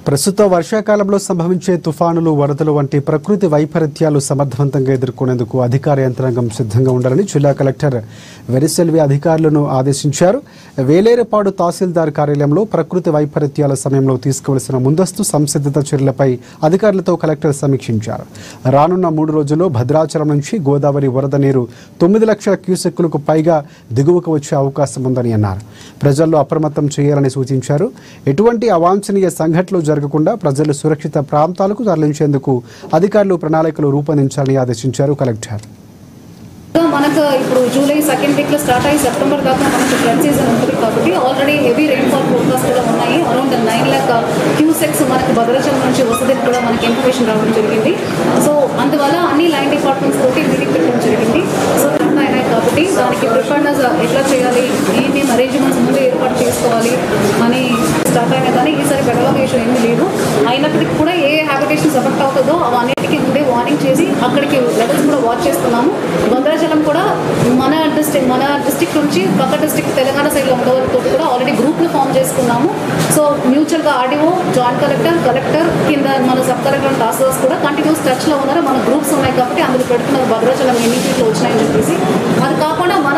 ప్రస్తుత వర్షాకాలంలో సంభవించే తుఫానులు, వరదలు వంటి ప్రకృతి వైపరీత్యాలు సమర్థవంతంగా ఎదుర్కొనేందుకు అధికార యంత్రాంగం సిద్ధంగా ఉండాలని జిల్లా కలెక్టర్ వెరిసెల్వి అధికారులను ఆదేశించారు. వేలేరుపాడు తహసీల్దార్ కార్యాలయంలో ప్రకృతి వైపరీత్యాల సమయంలో తీసుకోవాల్సిన ముందస్తు సంసిద్ధత చర్యలపై అధికారులతో కలెక్టర్ సమీక్షించారు. రానున్న 3 రోజుల్లో భద్రాచలం నుంచి గోదావరి వరద నీరు 9 లక్షల క్యూసెక్కులకు పైగా దిగువకు వచ్చే అవకాశం ఉందని అన్నారు. ప్రజల్లో అప్రమత్తం చేయాలని సూచించారు. ఎటువంటి అవాంఛనీయ సంఘటనలు జరగకుండా ప్రజలు సురక్షిత ప్రాంతాలకు తరలించేందుకు అధికారులు ప్రణాళికలు రూపొందించాలని ఆదేశించారు కలెక్టర్. మనకు ఇప్పుడు జూలై సెకండ్ వీక్లో స్టార్ట్ అయ్యి సెప్టెంబర్ దాకా మనకు ఫ్లడ్ సీజన్ ఉంటుంది కాబట్టి ఆల్రెడీ హెవీ రెయిన్ఫాల్ ఫోర్కాస్ట్ కూడా ఉన్నాయి. అరౌండ్ 9 lakh క్యూసెక్స్ మనకు భద్రాచలం నుంచి వసతికి కూడా మనకి ఇన్ఫర్మేషన్ రావడం జరిగింది. సో అందువల్ల అన్ని లైన్ డిపార్ట్మెంట్స్ తోటి మీటింగ్ పెట్టడం జరిగింది. సో అయినాయి కాబట్టి దానికి ప్రిపేర్నెస్ ఎట్లా చేయాలి, ఏమేమి అరేంజ్మెంట్స్ ముందు ఏర్పాటు చేసుకోవాలి అని స్టార్ట్ అయినా కానీ ఈసారి బెటలాగేషన్ ఏమీ లేదు. అయినప్పటికీ కూడా ఏ హ్యాబిటేషన్స్ ఎఫెక్ట్ అవుతుందో అవన్నిటికీ ముందే వార్నింగ్ చేసి అక్కడికి లెవెల్స్ కూడా వాచ్ చేస్తున్నాము. భద్రాచలం కూడా మన డిస్ట్రిక్ట్ నుంచి పక్క డిస్ట్రిక్ట్ తెలంగాణ సైడ్లో ఉండవలతో కూడా ఆల్రెడీ గ్రూప్లు ఫామ్ చేసుకున్నాము. సో మ్యూచువల్గా ఆర్డీఓ, జాయింట్ కలెక్టర్ కింద మన సబ్ కలెక్టర్ టాస్క్ కూడా కంటిన్యూస్ టచ్లో ఉన్నారు. మన గ్రూప్స్ ఉన్నాయి కాబట్టి అందులో పెడుతున్నారు భద్రాచలం ఎన్ని సీట్లు వచ్చినాయని చెప్పేసి. అది కాకుండా మన